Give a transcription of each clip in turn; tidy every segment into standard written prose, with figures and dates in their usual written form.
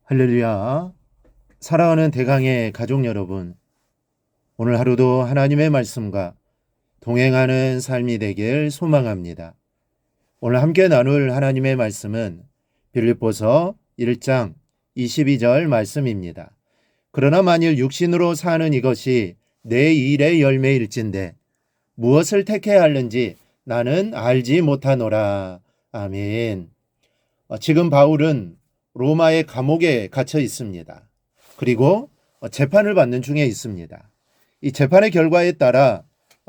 할렐루야. 사랑하는 대강의 가족 여러분, 오늘 하루도 하나님의 말씀과 동행하는 삶이 되길 소망합니다. 오늘 함께 나눌 하나님의 말씀은 빌립보서 1장 22절 말씀입니다. 그러나 만일 육신으로 사는 이것이 내 일의 열매일진데 무엇을 택해야 하는지 나는 알지 못하노라. 아멘. 지금 바울은 로마의 감옥에 갇혀 있습니다. 그리고 재판을 받는 중에 있습니다. 이 재판의 결과에 따라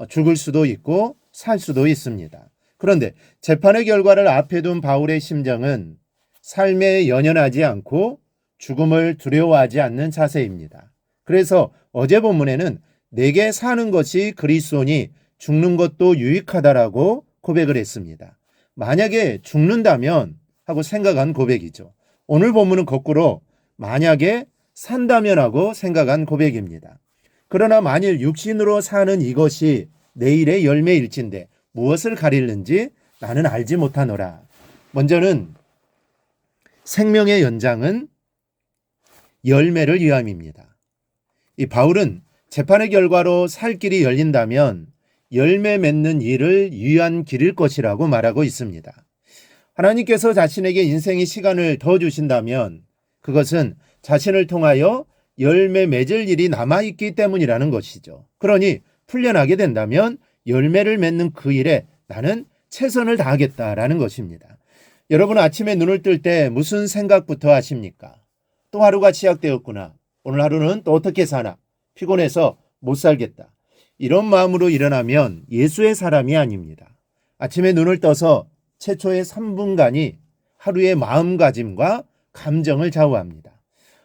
죽을 수도 있고 살 수도 있습니다. 그런데 재판의 결과를 앞에 둔 바울의 심정은 삶에 연연하지 않고 죽음을 두려워하지 않는 자세입니다. 그래서 어제 본문에는 내게 사는 것이 그리스도니 죽는 것도 유익하다라고 고백을 했습니다. 만약에 죽는다면 하고 생각한 고백이죠. 오늘 본문은 거꾸로 만약에 산다면 하고 생각한 고백입니다. 그러나 만일 육신으로 사는 이것이 내일의 열매일진데 무엇을 가리는지 나는 알지 못하노라. 먼저는 생명의 연장은 열매를 위함입니다. 이 바울은 재판의 결과로 살 길이 열린다면 열매 맺는 일을 위한 길일 것이라고 말하고 있습니다. 하나님께서 자신에게 인생의 시간을 더 주신다면 그것은 자신을 통하여 열매 맺을 일이 남아있기 때문이라는 것이죠. 그러니 풀려나게 된다면 열매를 맺는 그 일에 나는 최선을 다하겠다라는 것입니다. 여러분 아침에 눈을 뜰 때 무슨 생각부터 하십니까? 또 하루가 시작되었구나. 오늘 하루는 또 어떻게 사나? 피곤해서 못 살겠다. 이런 마음으로 일어나면 예수의 사람이 아닙니다. 아침에 눈을 떠서 최초의 3분간이 하루의 마음가짐과 감정을 좌우합니다.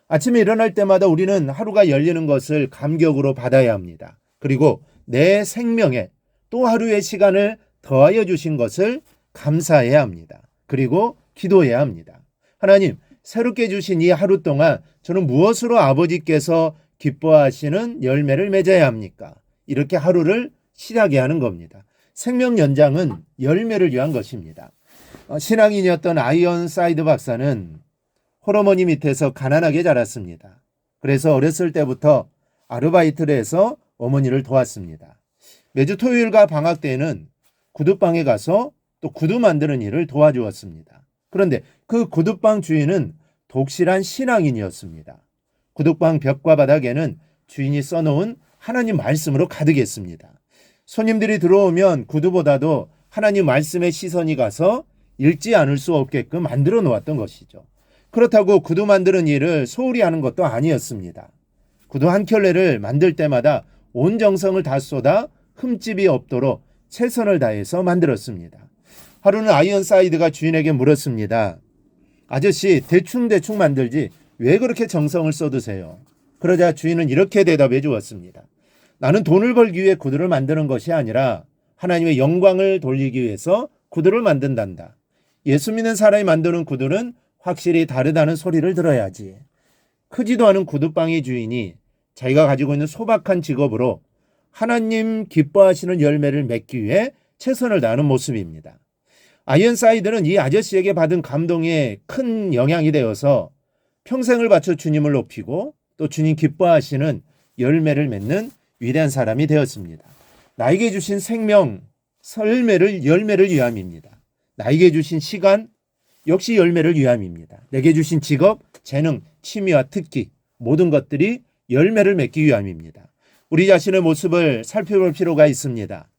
아침에 일어날 때마다 우리는 하루가 열리는 것을 감격으로 받아야 합니다. 그리고 내 생명에 또 하루의 시간을 더하여 주신 것을 감사해야 합니다. 그리고 기도해야 합니다. 하나님, 새롭게 주신 이 하루 동안 저는 무엇으로 아버지께서 기뻐하시는 열매를 맺어야 합니까? 이렇게 하루를 시작해야 하는 겁니다. 생명 연장은 열매를 위한 것입니다. 신앙인이었던 아이언사이드 박사는 홀어머니 밑에서 가난하게 자랐습니다. 그래서 어렸을 때부터 아르바이트를 해서 어머니를 도왔습니다. 매주 토요일과 방학 때에는 구두방에 가서 또 구두 만드는 일을 도와주었습니다. 그런데 그 구두방 주인은 독실한 신앙인이었습니다. 구두방 벽과 바닥에는 주인이 써놓은 하나님 말씀으로 가득했습니다. 손님들이 들어오면 구두보다도 하나님 말씀의 시선이 가서 읽지 않을 수 없게끔 만들어 놓았던 것이죠. 그렇다고 구두 만드는 일을 소홀히 하는 것도 아니었습니다. 구두 한 켤레를 만들 때마다 온 정성을 다 쏟아 흠집이 없도록 최선을 다해서 만들었습니다. 하루는 아이언사이드가 주인에게 물었습니다. 아저씨, 대충 만들지 왜 그렇게 정성을 쏟으세요? 그러자 주인은 이렇게 대답해 주었습니다. 나는 돈을 벌기 위해 구두를 만드는 것이 아니라 하나님의 영광을 돌리기 위해서 구두를 만든단다. 예수 믿는 사람이 만드는 구두는 확실히 다르다는 소리를 들어야지. 크지도 않은 구두방의 주인이 자기가 가지고 있는 소박한 직업으로 하나님 기뻐하시는 열매를 맺기 위해 최선을 다하는 모습입니다. 아이언사이드는 이 아저씨에게 받은 감동에 큰 영향이 되어서 평생을 바쳐 주님을 높이고 또 주님 기뻐하시는 열매를 맺는 위대한 사람이 되었습니다. 나에게 주신 생명, 열매를 위함입니다. 나에게 주신 시간, 역시 열매를 위함입니다. 내게 주신 직업, 재능, 취미와 특기, 모든 것들이 열매를 맺기 위함입니다. 우리 자신의 모습을 살펴볼 필요가 있습니다.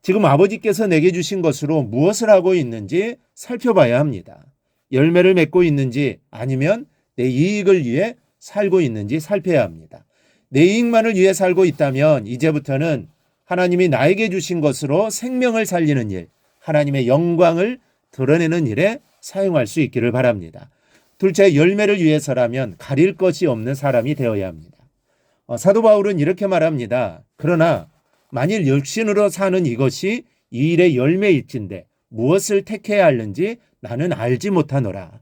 지금 아버지께서 내게 주신 것으로 무엇을 하고 있는지 살펴봐야 합니다. 열매를 맺고 있는지 아니면 내 이익을 위해 살고 있는지 살펴야 합니다. 내 이익만을 위해 살고 있다면 이제부터는 하나님이 나에게 주신 것으로 생명을 살리는 일, 하나님의 영광을 드러내는 일에 사용할 수 있기를 바랍니다. 둘째, 열매를 위해서라면 가릴 것이 없는 사람이 되어야 합니다. 사도 바울은 이렇게 말합니다. 그러나 만일 육신으로 사는 이것이 이 일의 열매일진데 무엇을 택해야 하는지 나는 알지 못하노라.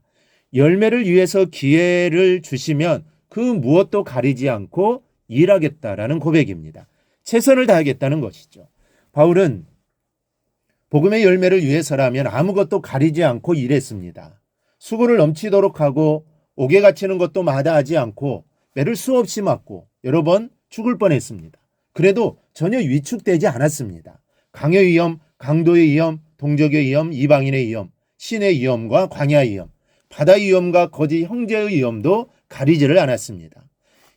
열매를 위해서 기회를 주시면 그 무엇도 가리지 않고 일하겠다라는 고백입니다. 최선을 다하겠다는 것이죠. 바울은 복음의 열매를 위해서라면 아무것도 가리지 않고 일했습니다. 수고를 넘치도록 하고 옥에 갇히는 것도 마다하지 않고 매를 수없이 맞고 여러 번 죽을 뻔했습니다. 그래도 전혀 위축되지 않았습니다. 강의 위험, 강도의 위험, 동족의 위험, 이방인의 위험, 신의 위험과 광야의 위험, 바다의 위험과 거짓 형제의 위험도 가리지를 않았습니다.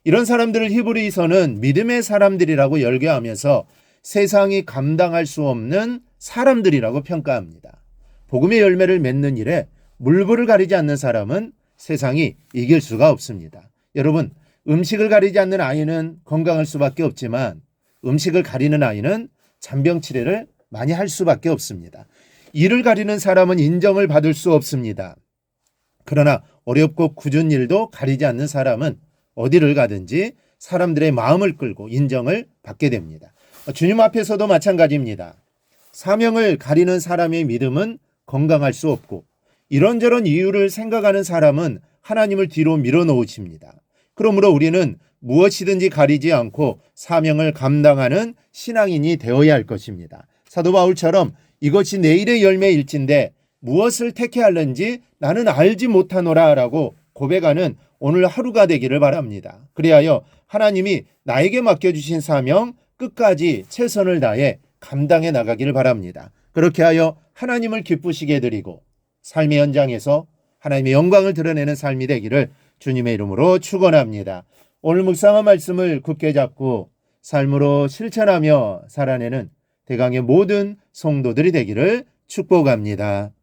이런 사람들을 히브리서는 믿음의 사람들이라고 열거하면서 세상이 감당할 수 없는 사람들이라고 평가합니다. 복음의 열매를 맺는 일에 물불을 가리지 않는 사람은 세상이 이길 수가 없습니다. 여러분, 음식을 가리지 않는 아이는 건강할 수밖에 없지만 음식을 가리는 아이는 잔병 치레를 많이 할 수밖에 없습니다. 일을 가리는 사람은 인정을 받을 수 없습니다. 그러나 어렵고 굳은 일도 가리지 않는 사람은 어디를 가든지 사람들의 마음을 끌고 인정을 받게 됩니다. 주님 앞에서도 마찬가지입니다. 사명을 가리는 사람의 믿음은 건강할 수 없고 이런저런 이유를 생각하는 사람은 하나님을 뒤로 밀어놓으십니다. 그러므로 우리는 무엇이든지 가리지 않고 사명을 감당하는 신앙인이 되어야 할 것입니다. 사도 바울처럼 이것이 내일의 열매일진데 무엇을 택해할는지 나는 알지 못하노라 라고 고백하는 오늘 하루가 되기를 바랍니다. 그리하여 하나님이 나에게 맡겨주신 사명 끝까지 최선을 다해 감당해 나가기를 바랍니다. 그렇게 하여 하나님을 기쁘시게 드리고 삶의 현장에서 하나님의 영광을 드러내는 삶이 되기를 주님의 이름으로 축원합니다. 오늘 묵상한 말씀을 굳게 잡고 삶으로 실천하며 살아내는 대강의 모든 성도들이 되기를 축복합니다.